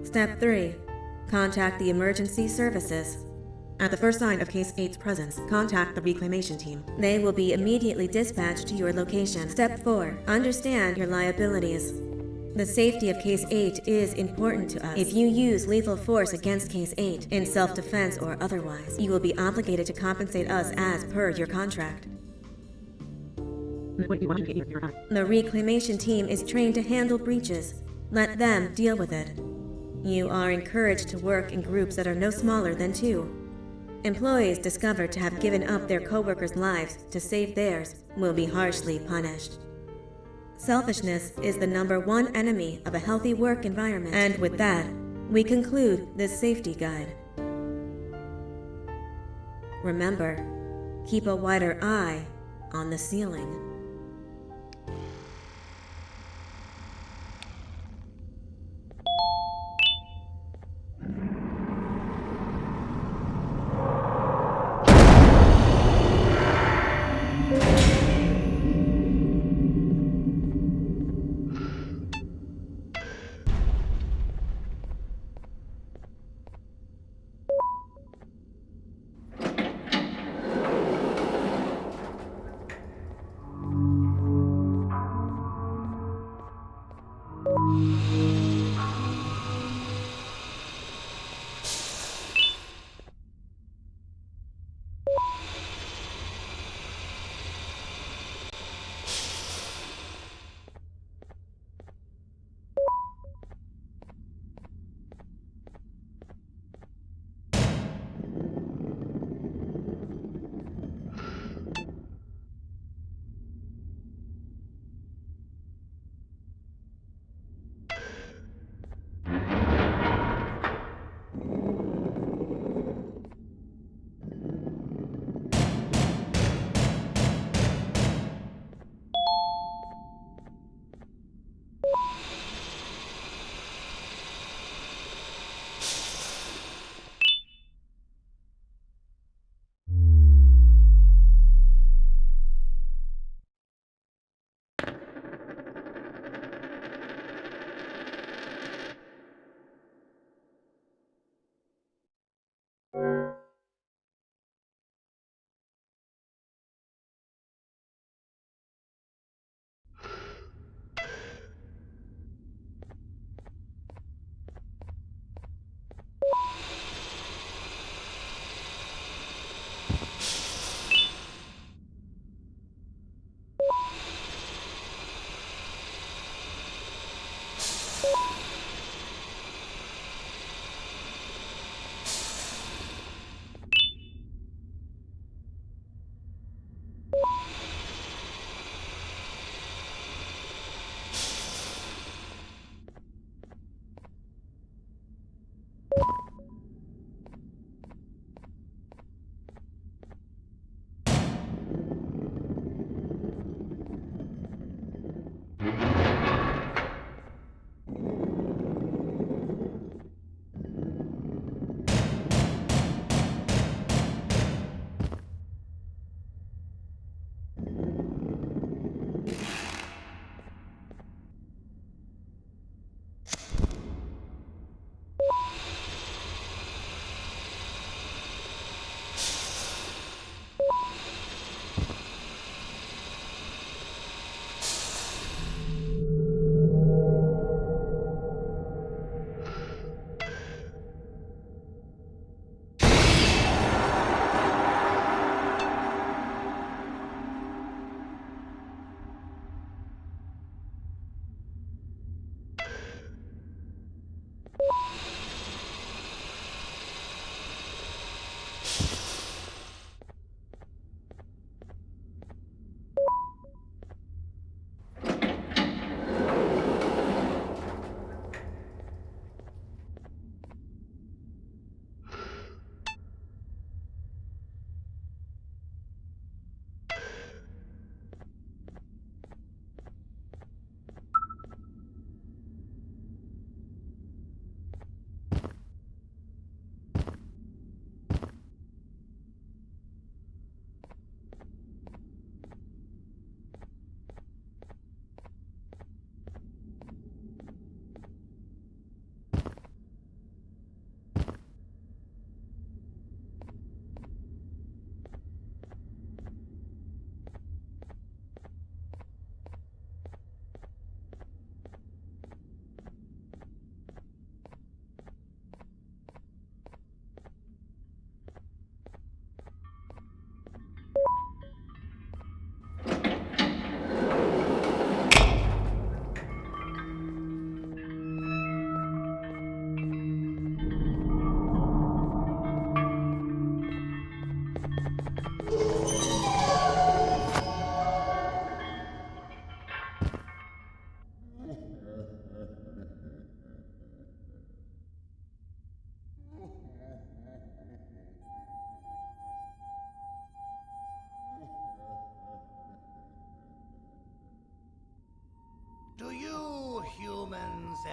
Step 3. Contact the emergency services. At the first sign of Case 8's presence, contact the reclamation team. They will be immediately dispatched to your location. Step 4. Understand your liabilities. The safety of Case 8 is important to us. If you use lethal force against Case 8, in self-defense or otherwise, you will be obligated to compensate us as per your contract. The reclamation team is trained to handle breaches. Let them deal with it. You are encouraged to work in groups that are no smaller than 2. Employees discovered to have given up their co-workers' lives to save theirs will be harshly punished. Selfishness is the #1 enemy of a healthy work environment. And with that, we conclude this safety guide. Remember, keep a wider eye on the ceiling.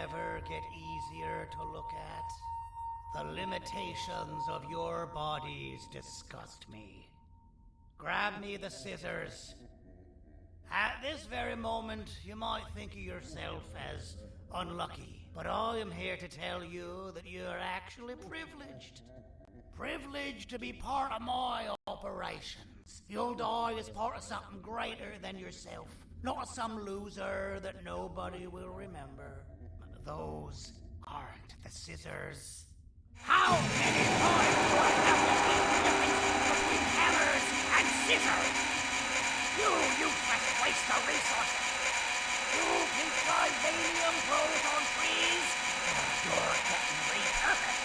ever get easier to look at? The limitations of your bodies disgust me. Grab me the scissors. At this very moment, you might think of yourself as unlucky, but I am here to tell you that you are actually privileged. Privileged to be part of my operations. You'll die as part of something greater than yourself, not as some loser that nobody will remember. Those aren't the scissors. How many times do I have to teach the difference between hammers and scissors? You useless waste of resources! You can try valium grows on trees, or you're getting repurposed.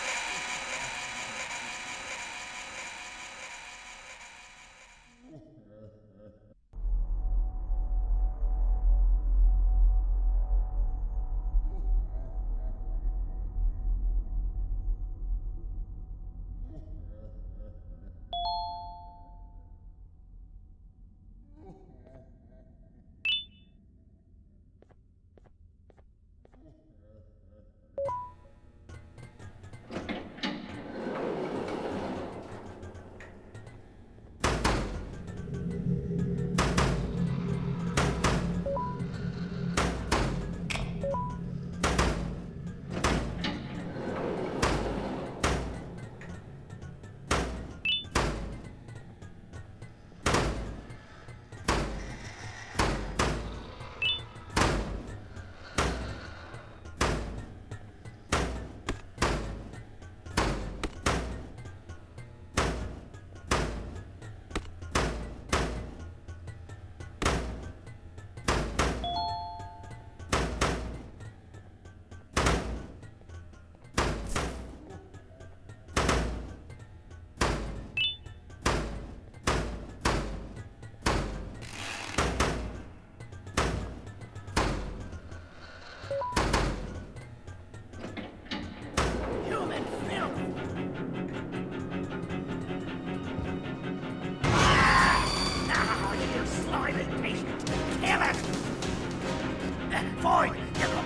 Fine, you go.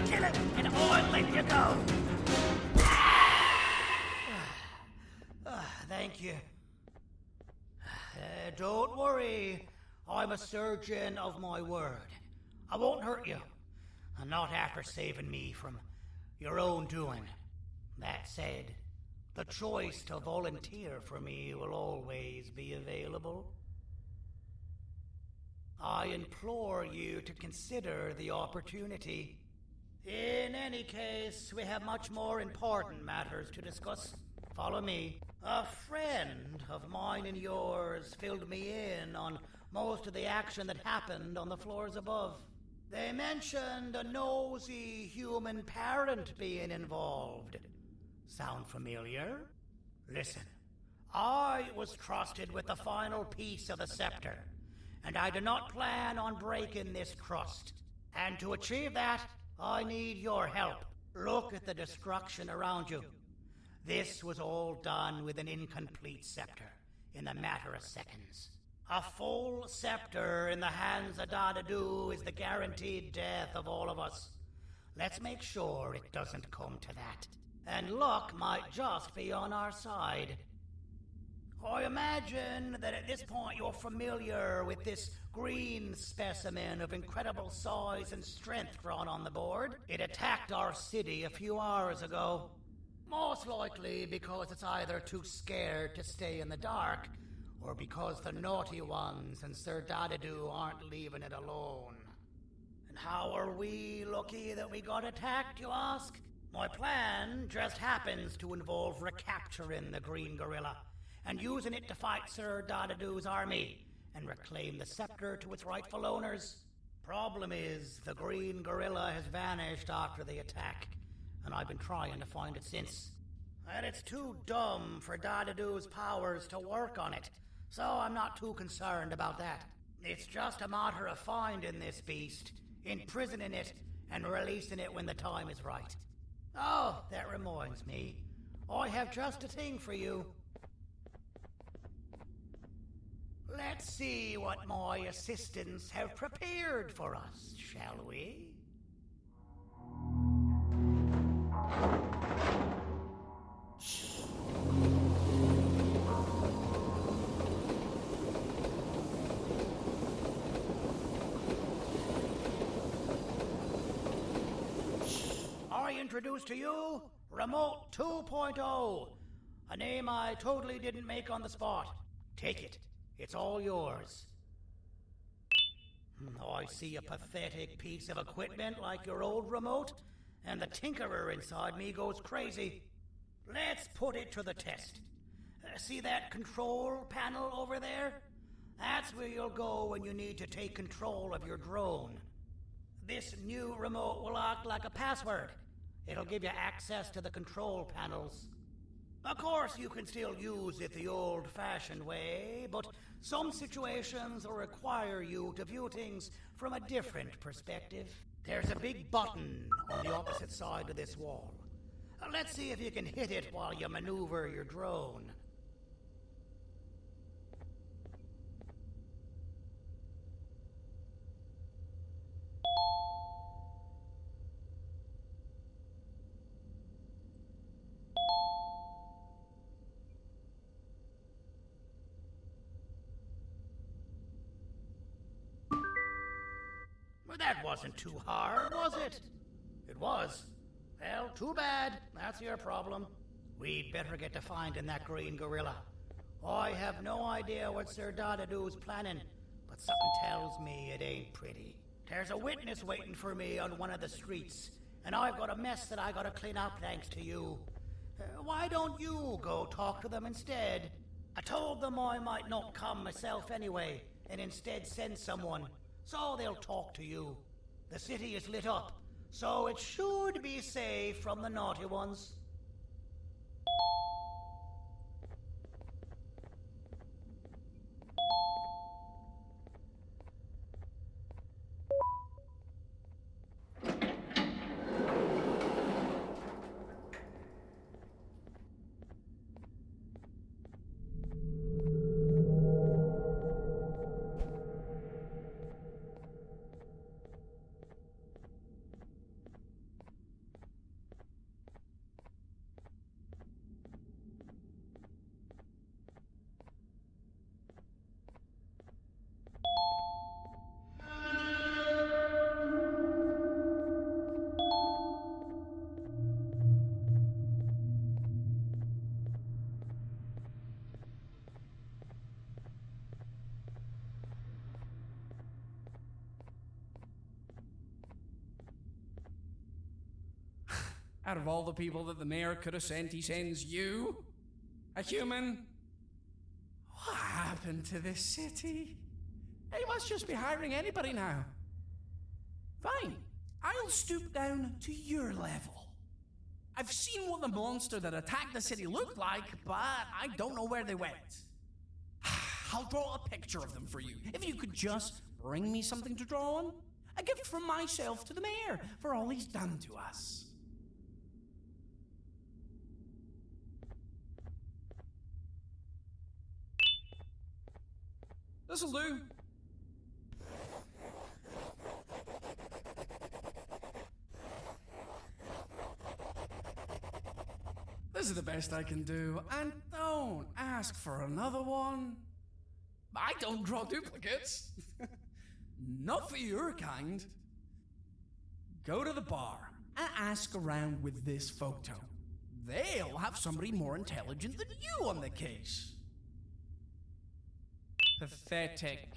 Kill it, and I'll let you go. Thank you. Don't worry. I'm a surgeon of my word. I won't hurt you. And not after saving me from your own doing. That said, the choice to volunteer for me will always be available. I implore you to consider the opportunity. In any case, we have much more important matters to discuss. Follow me. A friend of mine and yours filled me in on most of the action that happened on the floors above. They mentioned a nosy human parent being involved. Sound familiar? Listen, I was trusted with the final piece of the scepter, and I do not plan on breaking this trust. And to achieve that, I need your help. Look at the destruction around you. This was all done with an incomplete scepter, in a matter of seconds. A full scepter in the hands of Dadadu is the guaranteed death of all of us. Let's make sure it doesn't come to that. And luck might just be on our side. I imagine that at this point you're familiar with this green specimen of incredible size and strength drawn on the board. It attacked our city a few hours ago. Most likely because it's either too scared to stay in the dark, or because the naughty ones and Sir Dadadu aren't leaving it alone. And how are we lucky that we got attacked, you ask? My plan just happens to involve recapturing the green gorilla and using it to fight Sir Dadadu's army and reclaim the scepter to its rightful owners. Problem is, the green gorilla has vanished after the attack, and I've been trying to find it since. And it's too dumb for Dadadu's powers to work on it, so I'm not too concerned about that. It's just a matter of finding this beast, imprisoning it, and releasing it when the time is right. Oh, that reminds me. I have just a thing for you. Let's see what my assistants have prepared for us, shall we? introduce to you Remote 2.0, a name I totally didn't make on the spot. Take it. It's all yours. I see a pathetic piece of equipment like your old remote, and the tinkerer inside me goes crazy. Let's put it to the test. See that control panel over there? That's where you'll go when you need to take control of your drone. This new remote will act like a password. It'll give you access to the control panels. Of course, you can still use it the old-fashioned way, but some situations will require you to view things from a different perspective. There's a big button on the opposite side of this wall. Let's see if you can hit it while you maneuver your drone. Well, that wasn't too hard, was it? It was. Well, too bad. That's your problem. We'd better get to finding that green gorilla. I have no idea what Sir Dadadoo's planning, but something tells me it ain't pretty. There's a witness waiting for me on one of the streets, and I've got a mess that I gotta clean up thanks to you. Why don't you go talk to them instead? I told them I might not come myself anyway, and instead send someone, so they'll talk to you. The city is lit up, so it should be safe from the naughty ones. Out of all the people that the mayor could have sent, he sends you? A human? What happened to this city? He must just be hiring anybody now. Fine, I'll stoop down to your level. I've seen what the monster that attacked the city looked like, but I don't know where they went. I'll draw a picture of them for you, if you could just bring me something to draw on. A gift from myself to the mayor for all he's done to us. This'll do. This is the best I can do, and don't ask for another one. I don't draw duplicates. Not for your kind. Go to the bar and ask around with this photo. They'll have somebody more intelligent than you on the case. Pathetic.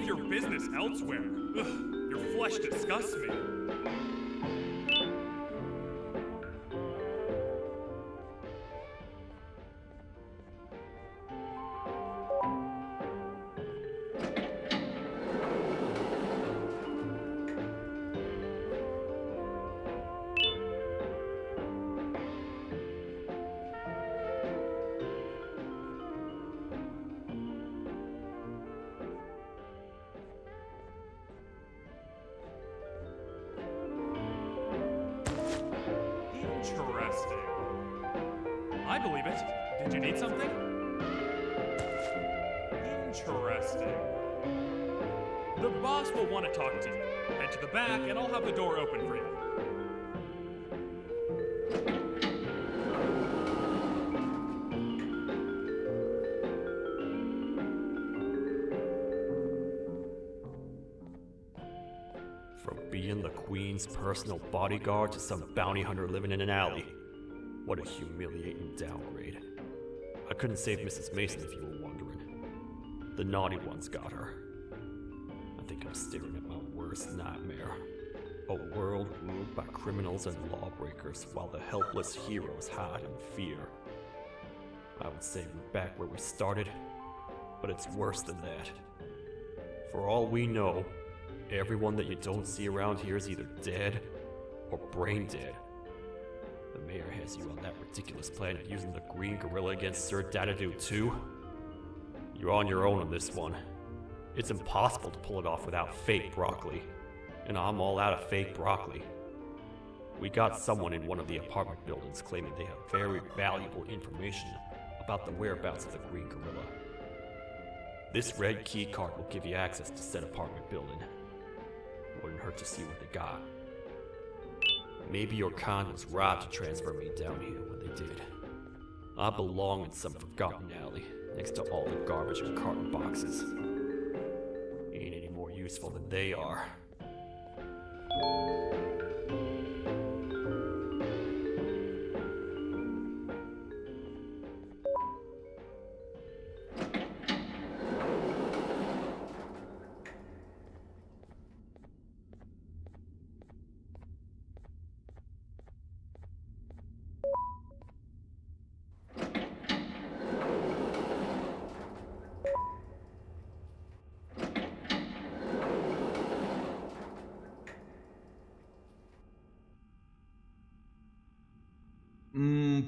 your business elsewhere. Ugh, your flesh disgusts me. Interesting. I believe it. Did you need something? Interesting. The boss will want to talk to you. Head to the back and I'll have the door open for you. From being the Queen's personal bodyguard to some bounty hunter living in an alley. What a humiliating downgrade. I couldn't save Mrs. Mason if you were wondering. The naughty ones got her. I think I'm staring at my worst nightmare. A world ruled by criminals and lawbreakers while the helpless heroes hide in fear. I would say we're back where we started, but it's worse than that. For all we know, everyone that you don't see around here is either dead or brain dead. The mayor has you on that ridiculous plan of using the green gorilla against Sir Dadadoo too. You're on your own on this one. It's impossible to pull it off without fake broccoli. And I'm all out of fake broccoli. We got someone in one of the apartment buildings claiming they have very valuable information about the whereabouts of the green gorilla. This red key card will give you access to said apartment building. Wouldn't hurt to see what they got. Maybe your con was robbed to transfer me down here when they did. I belong in some forgotten alley next to all the garbage and carton boxes. Ain't any more useful than they are.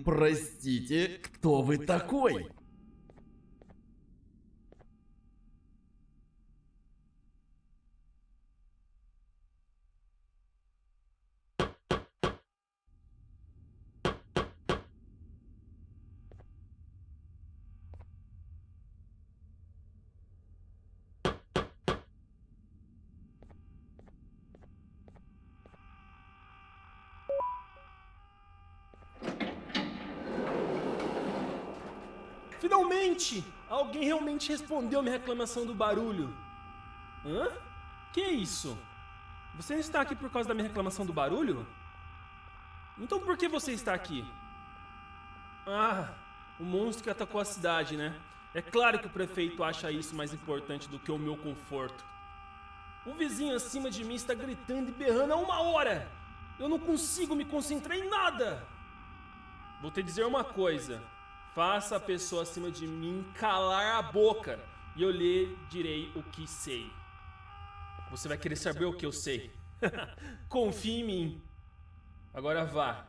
Простите, кто вы такой? Finalmente! Alguém realmente respondeu minha reclamação do barulho. Hã? Que isso? Você não está aqui por causa da minha reclamação do barulho? Então por que você está aqui? Ah, o monstro que atacou a cidade, né? É claro que o prefeito acha isso mais importante do que o meu conforto. O vizinho acima de mim está gritando e berrando há 1 hora! Eu não consigo me concentrar em nada! Vou te dizer uma coisa. Faça a pessoa acima de mim calar a boca e eu lhe direi o que sei. Você vai querer saber o que eu sei. Confie em mim. Agora vá.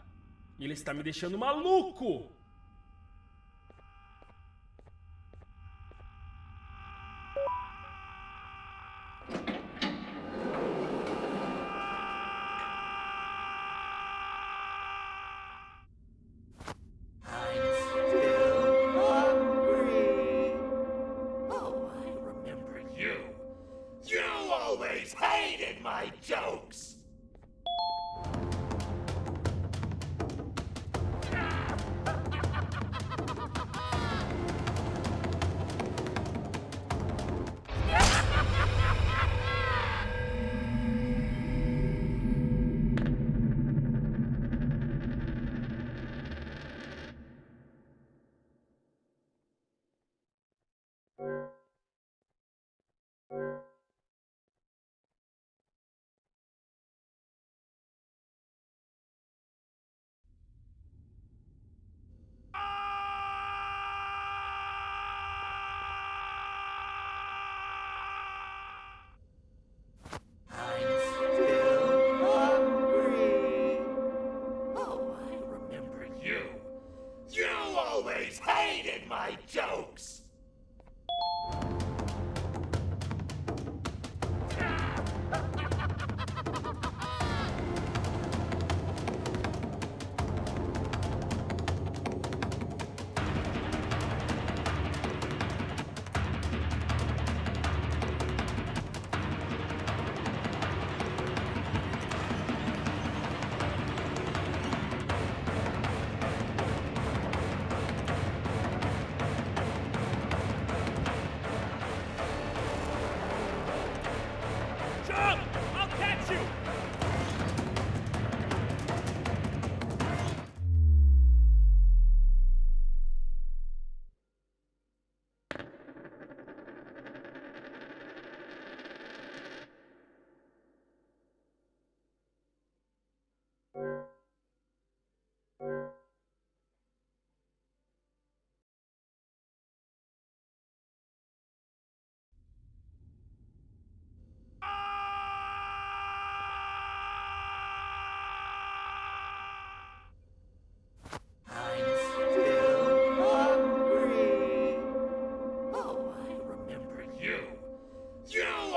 Ele está me deixando maluco! Hated my jokes!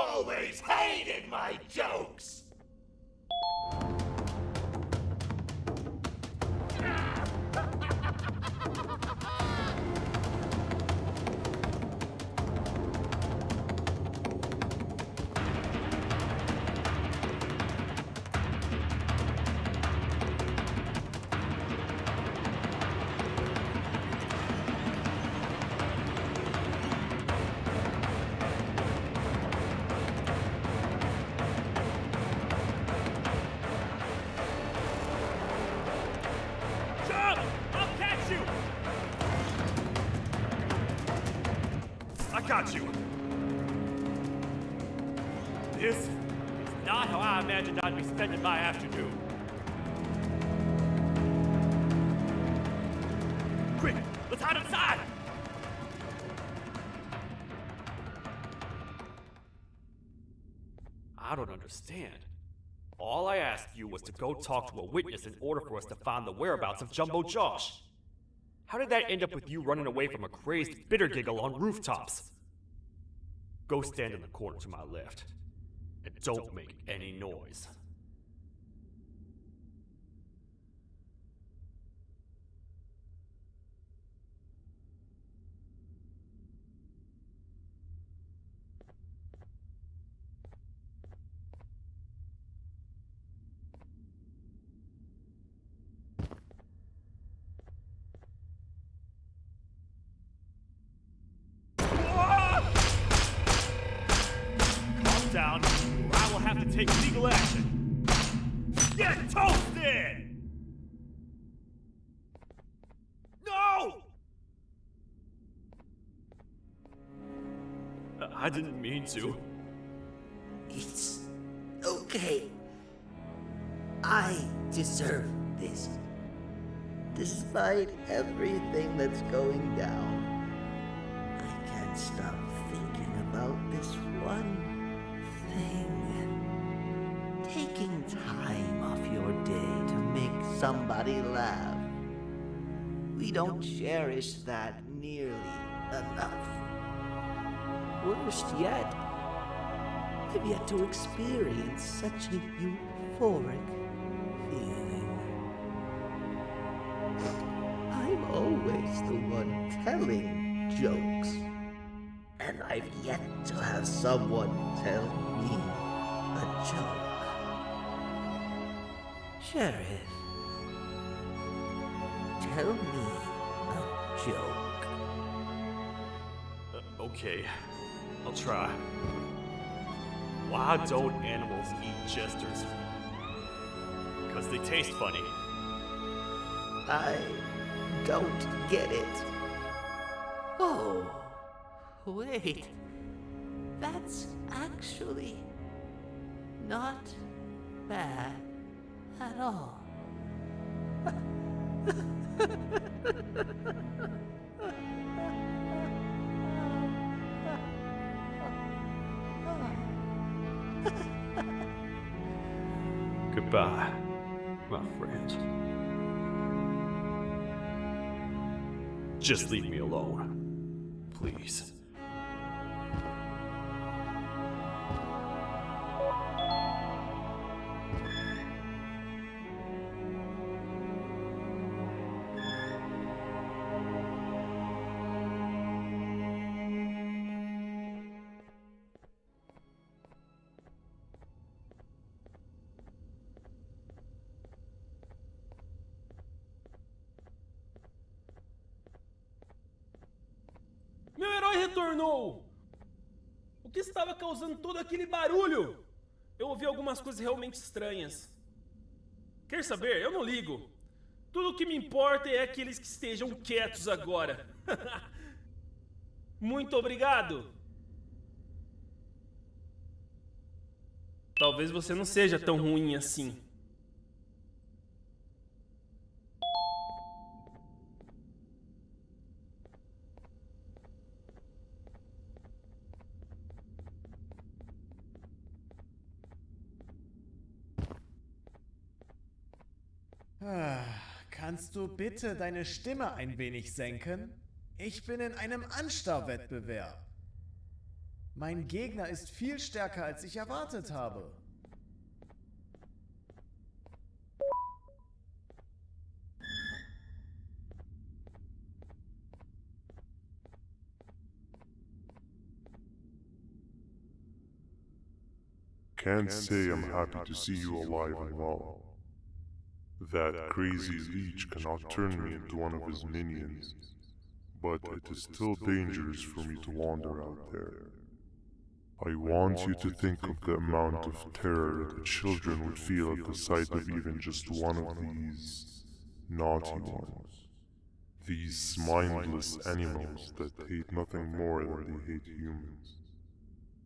always hated my jokes! Jump! I'll catch you! I got you. This is not how I imagined I'd be spending my afternoon. Quick, let's hide inside! I don't understand. All I asked you was to go talk to a witness in order for us to find the whereabouts of Jumbo Josh. How did that end up with you running away from a crazed bitter giggle on rooftops? Go stand in the corner to my left. And don't make any noise. Calm down, or I will have to take legal action. Get toasted! No! I didn't mean to. It's okay. I deserve this. Despite everything that's going down, I can't stop thinking about this one thing. Taking time off your day to make somebody laugh. We don't cherish that nearly enough. Worst yet, I've yet to experience such a euphoric feeling. I'm always the one telling jokes, and I've yet to have someone tell me a joke. Sheriff, tell me a joke. Okay, I'll try. Why don't animals eat jesters? Because they taste funny. I don't get it. Oh, wait. That's actually not bad at all. Goodbye, my friend. Just leave me alone, please. Meu herói retornou! O que estava causando todo aquele barulho? Eu ouvi algumas coisas realmente estranhas. Quer saber? Eu não ligo. Tudo o que me importa é aqueles que estejam quietos agora. Muito obrigado! Talvez você não seja tão ruim assim. Kannst du bitte deine Stimme ein wenig senken? Ich bin in einem Anstauwettbewerb. Mein Gegner ist viel stärker, als ich erwartet habe. Can't say I'm happy to see you alive and well. That crazy leech cannot turn me into one of his minions, but it is still dangerous for me to wander out there. I want you to think of the amount of terror the children would feel at the sight of even just one of these naughty ones. These mindless animals that hate nothing more than they hate humans.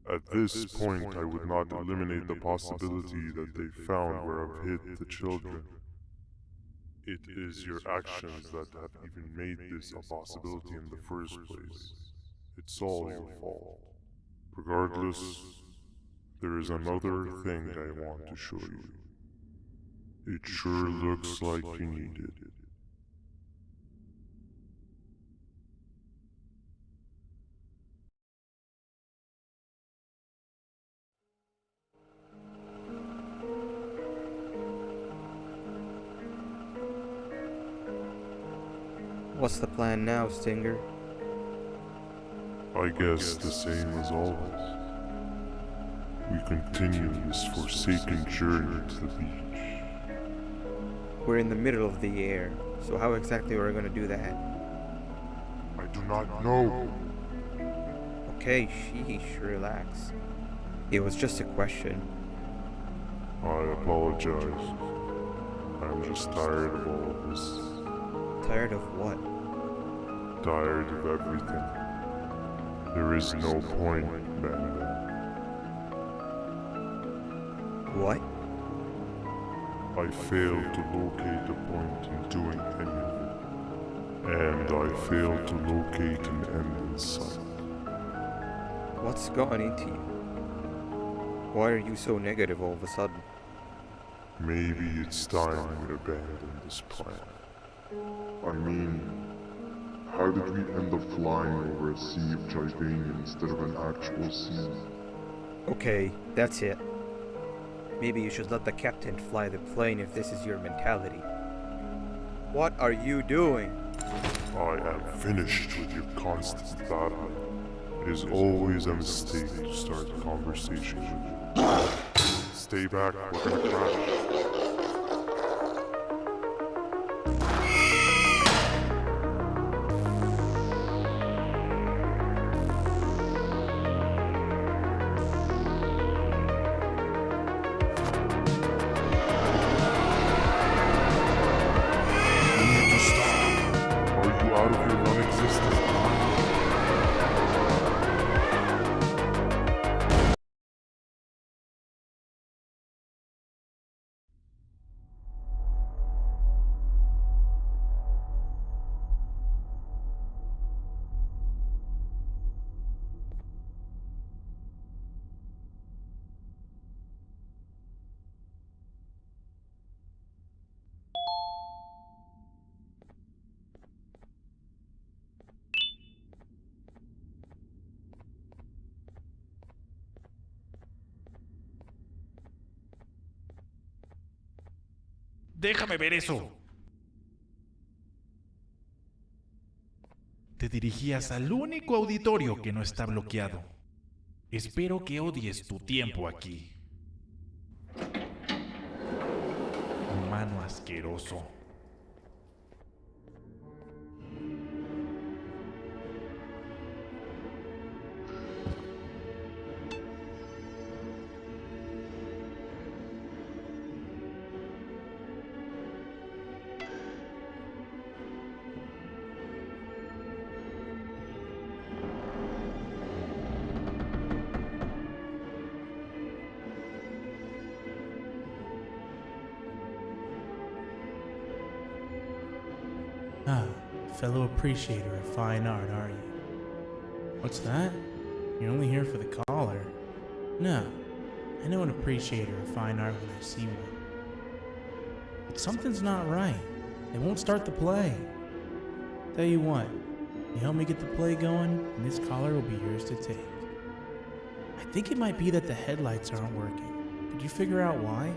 At this point, I would not eliminate the possibility that they found where I've hid the children. It is your actions that have even made this a possibility in the first place. It's all your fault. Regardless, there is another thing I want to show you. It sure looks like you need it. What's the plan now, Stinger? I guess the same as always. We continue this forsaken journey to the beach. We're in the middle of the air, so how exactly are we going to do that? I do not know. Okay, sheesh, relax. It was just a question. I apologize. I'm just tired of all of this. Tired of what? Tired of everything. There is no point, Banban. What? I failed to locate a point in doing any of it. And I failed to locate an end in sight. What's gotten into you? Why are you so negative all of a sudden? Maybe it's time we abandon this plan. I mean, how did we end up flying over a sea of Jivania instead of an actual sea? Okay, that's it. Maybe you should let the captain fly the plane if this is your mentality. What are you doing? I am finished with your constant battling. It is always a mistake to start a conversation with you. Stay back, we're gonna crash. Déjame ver eso. Te dirigías al único auditorio que no está bloqueado. Espero que odies tu tiempo aquí. Humano asqueroso. Ah, fellow appreciator of fine art, are you? What's that? You're only here for the collar. No, I know an appreciator of fine art when I see one. But something's not right. They won't start the play. Tell you what, you help me get the play going, and this collar will be yours to take. I think it might be that the headlights aren't working. Could you figure out why?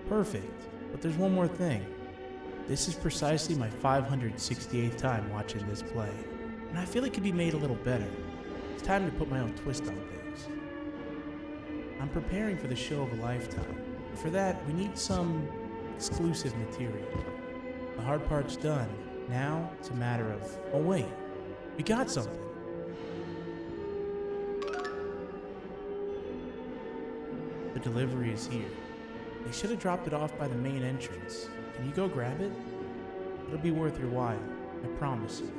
Perfect. But there's one more thing. This is precisely my 568th time watching this play, and I feel it could be made a little better. It's time to put my own twist on things. I'm preparing for the show of a lifetime. For that, we need some exclusive material. The hard part's done. Now, it's a matter of, oh wait, we got something. The delivery is here. They should have dropped it off by the main entrance. Can you go grab it? It'll be worth your while, I promise you.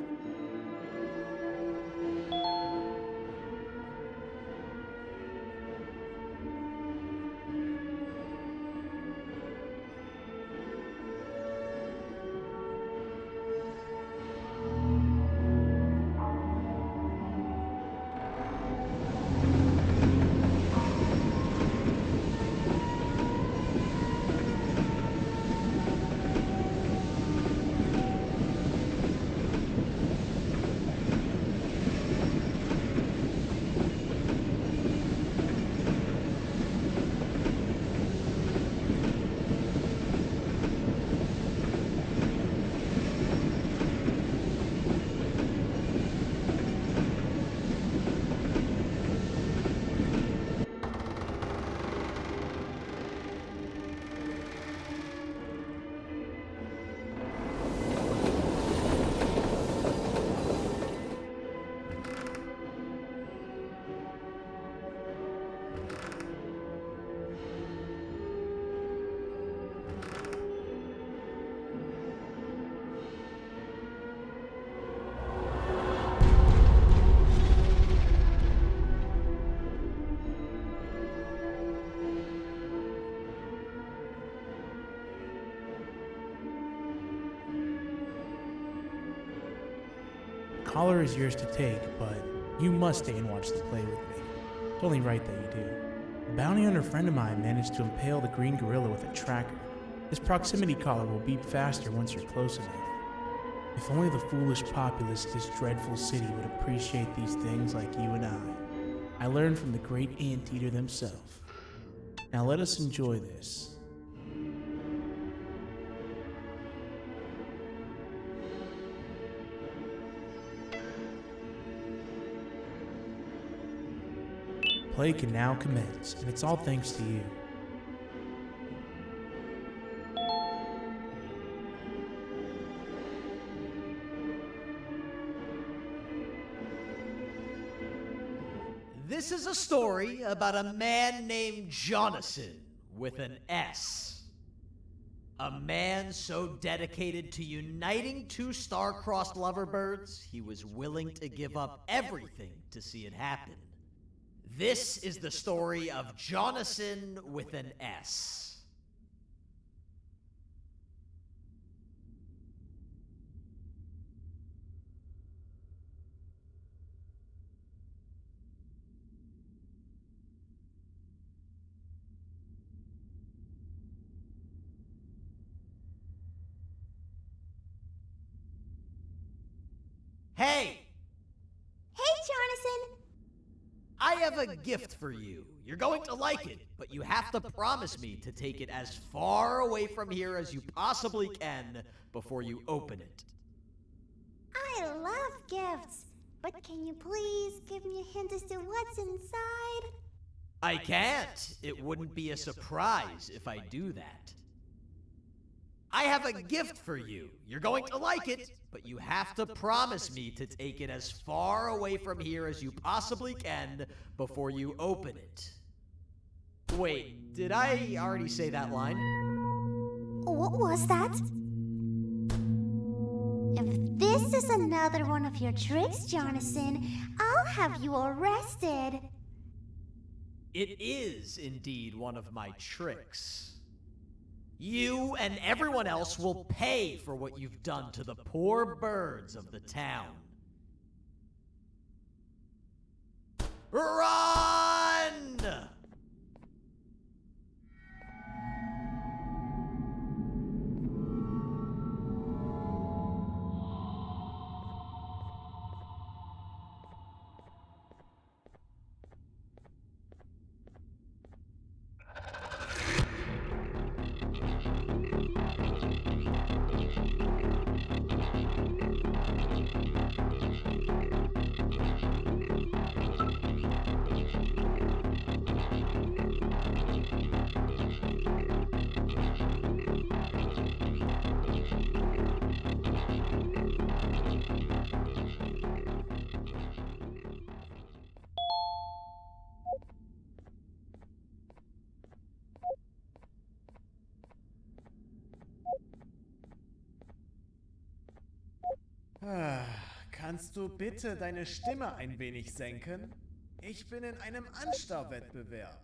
Collar is yours to take, but you must stay and watch the play with me. It's only right that you do. A bounty hunter friend of mine managed to impale the green gorilla with a tracker. This proximity collar will beep faster once you're close enough. If only the foolish populace of this dreadful city would appreciate these things like you and I learned from the great anteater themselves. Now let us enjoy this. Play can now commence, and it's all thanks to you. This is a story about a man named Jonathan with an S. A man so dedicated to uniting two star-crossed loverbirds, he was willing to give up everything to see it happen. This is the story of Jonathan with an S. Hey! Hey, Jonathan! I have a gift for you. You're going to like it, but you have to promise me to take it as far away from here as you possibly can before you open it. I love gifts, but can you please give me a hint as to what's inside? I can't. It wouldn't be a surprise if I do that. I have a gift for you. You're going to like it, but you have to promise me to take it as far away from here as you possibly can before you open it. Wait, did I already say that line? What was that? If this is another one of your tricks, Jonathan, I'll have you arrested. It is indeed one of my tricks. You and everyone else will pay for what you've done to the poor birds of the town. Run! Kannst du bitte deine Stimme ein wenig senken? Ich bin in einem Anstarrwettbewerb.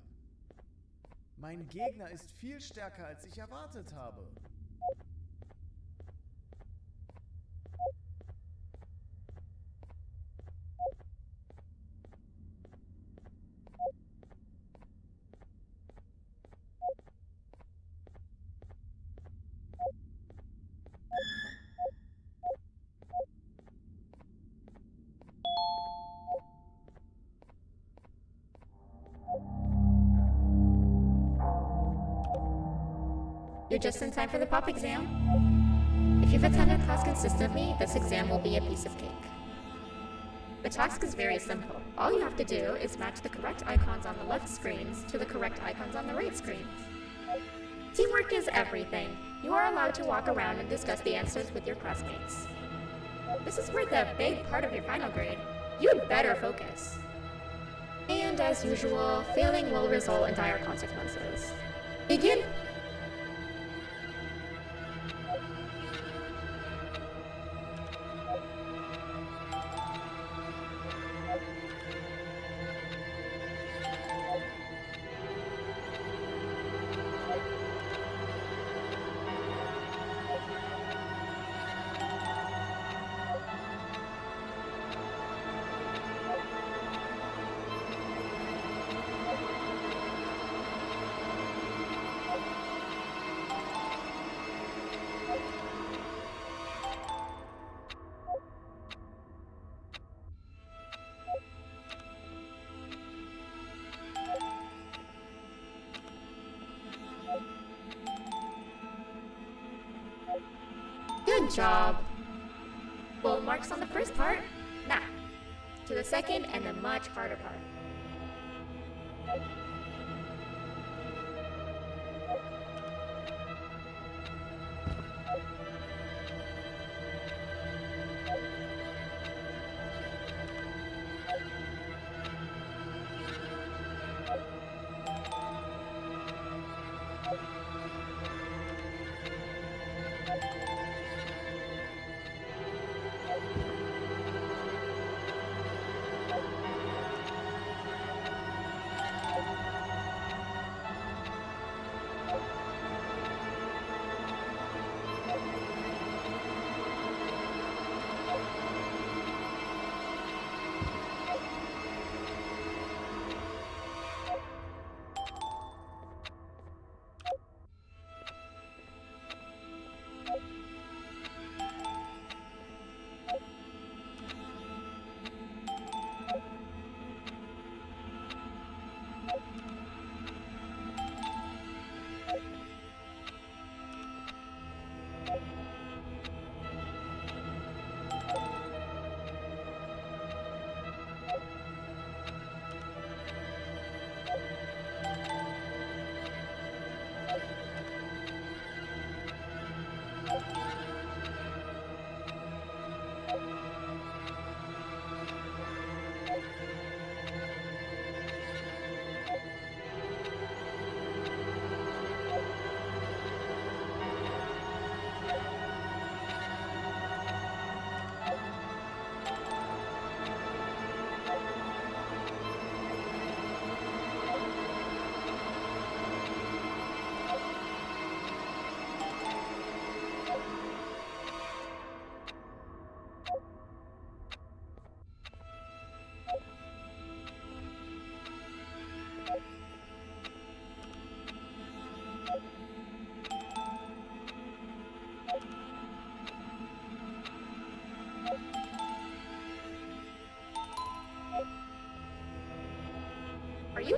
Mein Gegner ist viel stärker, als ich erwartet habe. You're just in time for the pop exam. If you've attended class consistently, this exam will be a piece of cake. The task is very simple. All you have to do is match the correct icons on the left screens to the correct icons on the right screens. Teamwork is everything. You are allowed to walk around and discuss the answers with your classmates. This is worth a big part of your final grade. You'd better focus. And as usual, failing will result in dire consequences. Begin! Good job. Full marks on the first part. Now, to the second and the much harder part.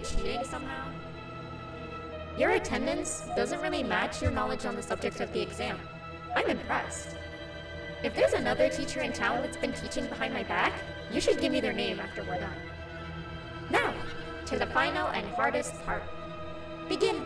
cheating somehow? Your attendance doesn't really match your knowledge on the subject of the exam. I'm impressed. If there's another teacher in town that's been teaching behind my back, you should give me their name after we're done. Now, to the final and hardest part. Begin!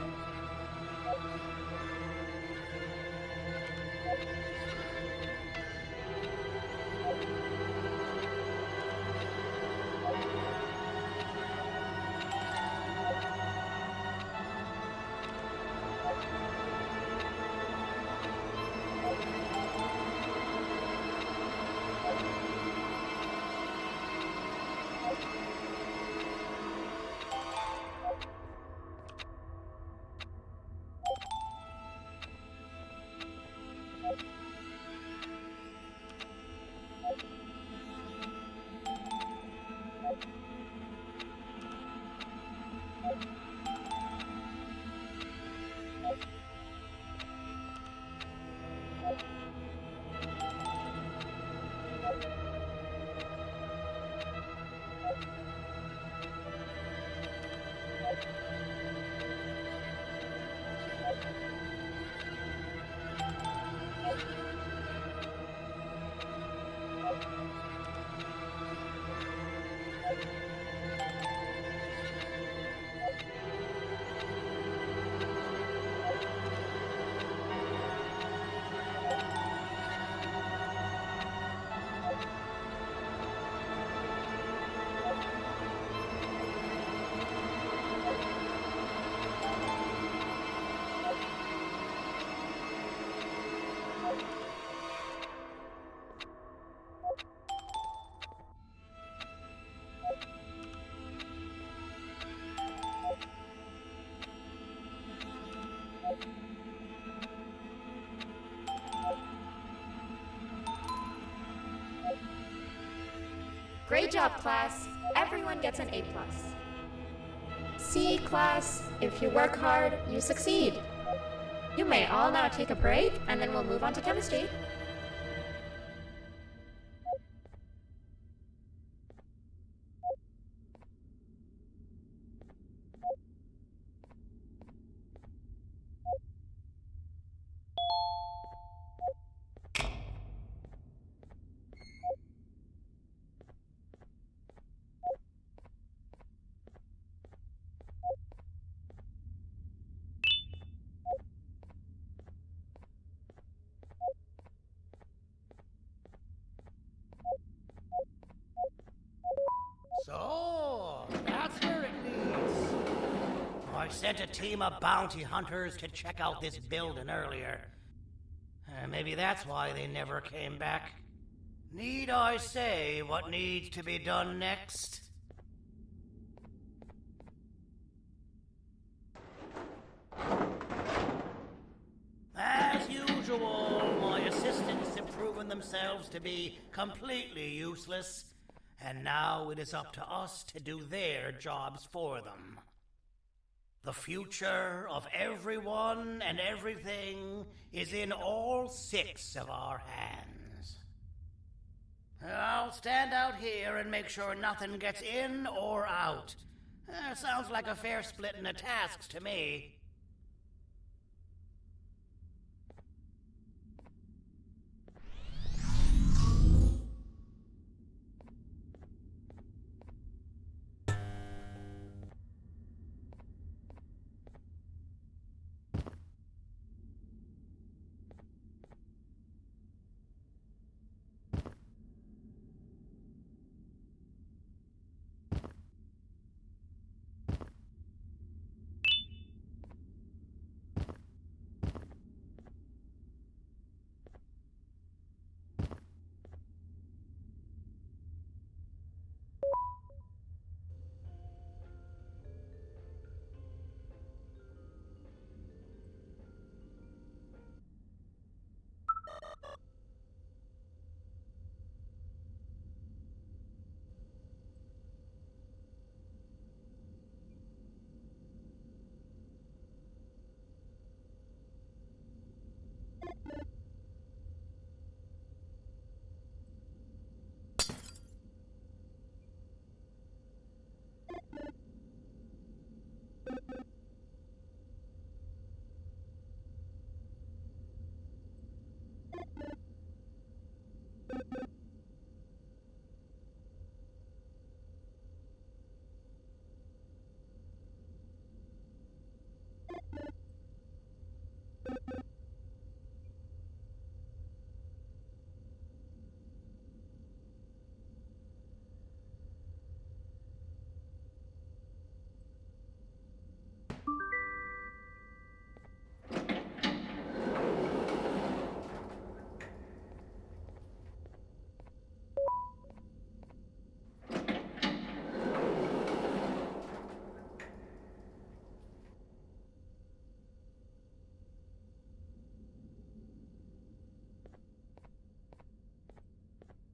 Great job, class. Everyone gets an A+. See, class, if you work hard, you succeed. You may all now take a break, and then we'll move on to chemistry. So, that's where it leads. I sent a team of bounty hunters to check out this building earlier. Maybe that's why they never came back. Need I say what needs to be done next? As usual, my assistants have proven themselves to be completely useless, and now it is up to us to do their jobs for them. The future of everyone and everything is in all 6 of our hands. I'll stand out here and make sure nothing gets in or out. Sounds like a fair splitting of tasks to me.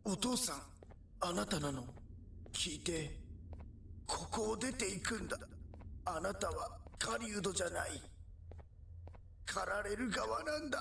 お父さん、あなたなの。聞いて。ここを出ていくんだ。あなたは狩人じゃない。狩られる側なんだ。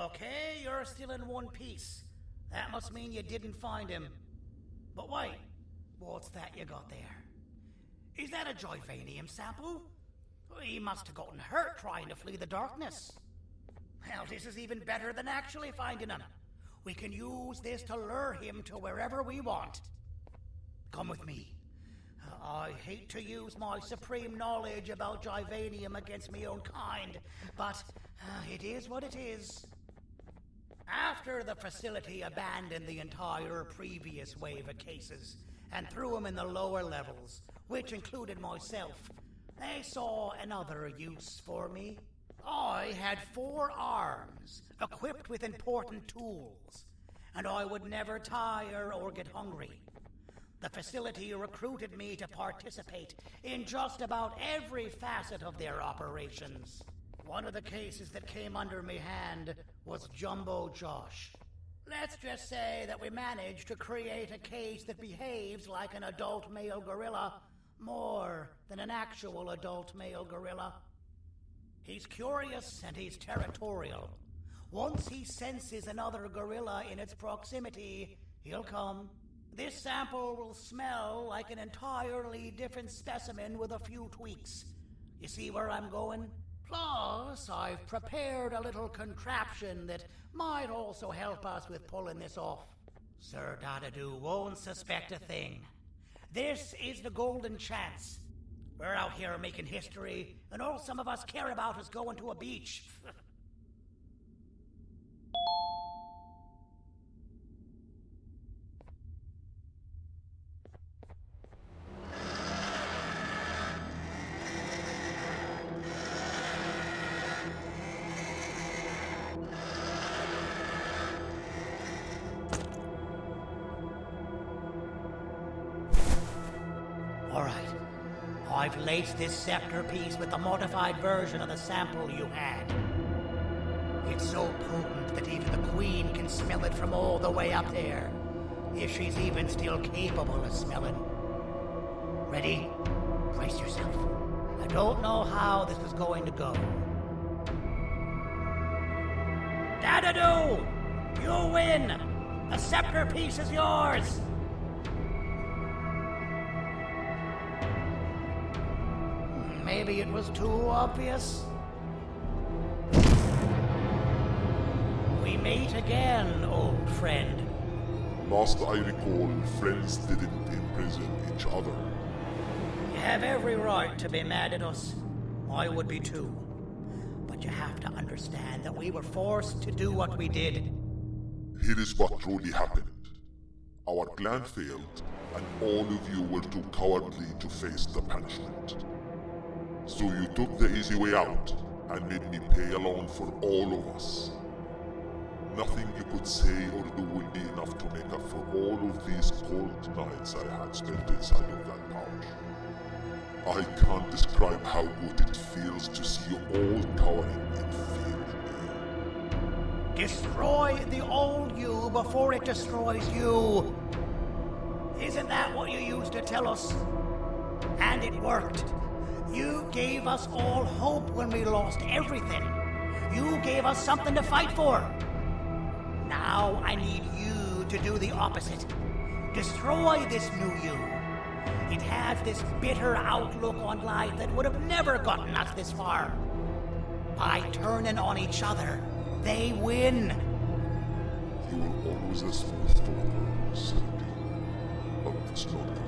Okay, you're still in one piece. That must mean you didn't find him. But wait, what's that you got there? Is that a Joyvanium sample? He must have gotten hurt trying to flee the darkness. Well, this is even better than actually finding him. We can use this to lure him to wherever we want. Come with me. I hate to use my supreme knowledge about Joyvanium against my own kind, but it is what it is. After the facility abandoned the entire previous wave of cases and threw them in the lower levels, which included myself, they saw another use for me. I had 4 arms, equipped with important tools, and I would never tire or get hungry. The facility recruited me to participate in just about every facet of their operations. One of the cases that came under me hand was Jumbo Josh. Let's just say that we managed to create a case that behaves like an adult male gorilla, more than an actual adult male gorilla. He's curious and he's territorial. Once he senses another gorilla in its proximity, he'll come. This sample will smell like an entirely different specimen with a few tweaks. You see where I'm going? Plus, I've prepared a little contraption that might also help us with pulling this off. Sir Dadadoo won't suspect a thing. This is the golden chance. We're out here making history, and all some of us care about is going to a beach. All right. I've laced this scepter piece with the modified version of the sample you had. It's so potent that even the Queen can smell it from all the way up there, if she's even still capable of smelling. Ready? Brace yourself. I don't know how this is going to go. Dadadoo! You win! The scepter piece is yours! Maybe it was too obvious. We meet again, old friend. Last I recall, friends didn't imprison each other. You have every right to be mad at us. I would be too. But you have to understand that we were forced to do what we did. Here is what truly happened. Our plan failed, and all of you were too cowardly to face the punishment. So you took the easy way out, and made me pay alone for all of us. Nothing you could say or do will be enough to make up for all of these cold nights I had spent inside of that pouch. I can't describe how good it feels to see you all cowering in fear of me. Destroy the old you before it destroys you. Isn't that what you used to tell us? And it worked. You gave us all hope when we lost everything. You gave us something to fight for. Now I need you to do the opposite. Destroy this new you. It has this bitter outlook on life that would have never gotten us this far. By turning on each other, they win. You were always a smooth talker, Sandy. But it's not going to work.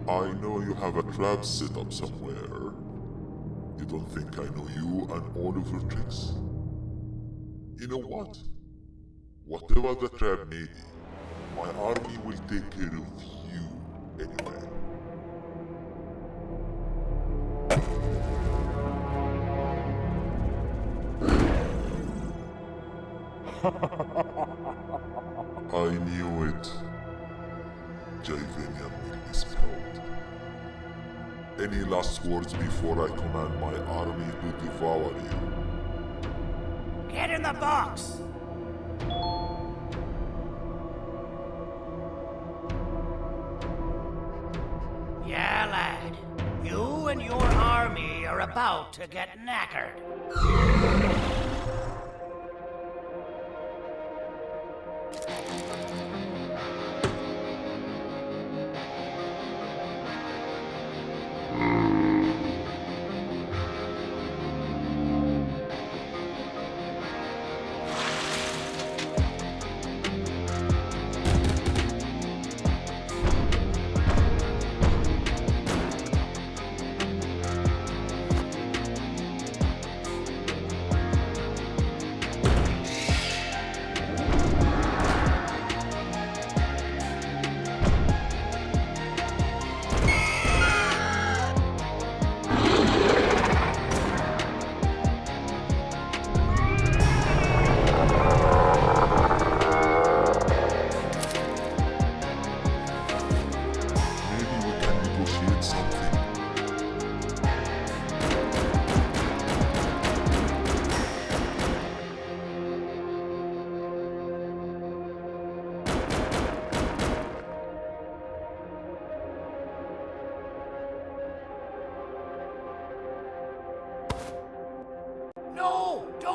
I know you have a trap set up somewhere. You don't think I know you and all of your tricks? You know what? Whatever the trap may be, my army will take care of you anyway. I knew it. Joyvanium will be spelled. Any last words before I command my army to devour you? Get in the box! Yeah, lad. You and your army are about to get knackered.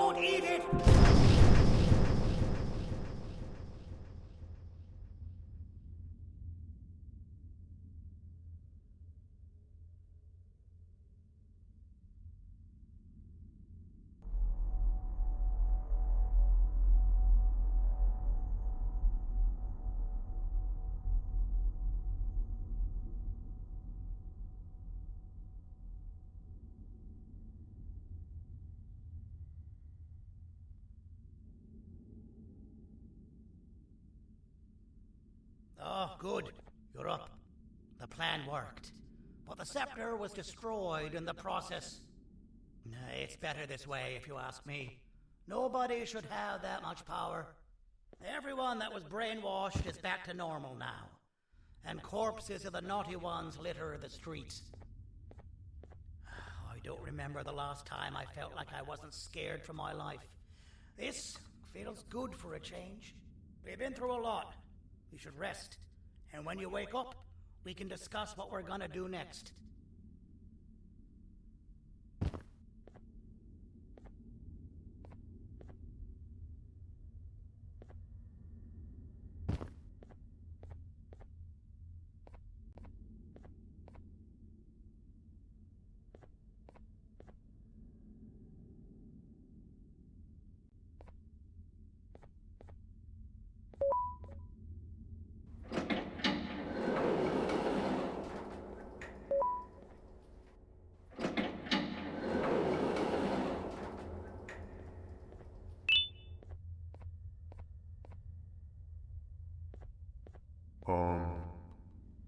Don't eat it! Oh, good. You're up. The plan worked. But the scepter was destroyed in the process. It's better this way, if you ask me. Nobody should have that much power. Everyone that was brainwashed is back to normal now. And corpses of the naughty ones litter the streets. I don't remember the last time I felt like I wasn't scared for my life. This feels good for a change. We've been through a lot. You should rest. And when you wake up, we can discuss what we're gonna do next.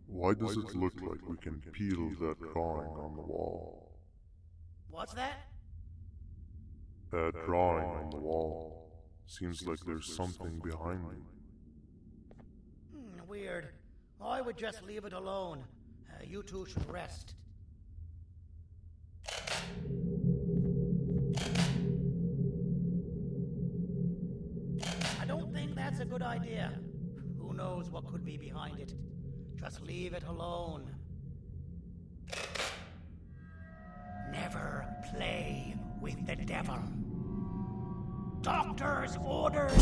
Why does it look like we can peel that drawing on the wall? What's that? That drawing on the wall. Seems like there's something behind it. Weird. I would just leave it alone. You two should rest. I don't think that's a good idea. Who knows what could be behind it? Just leave it alone. Never play with the devil. Doctor's orders!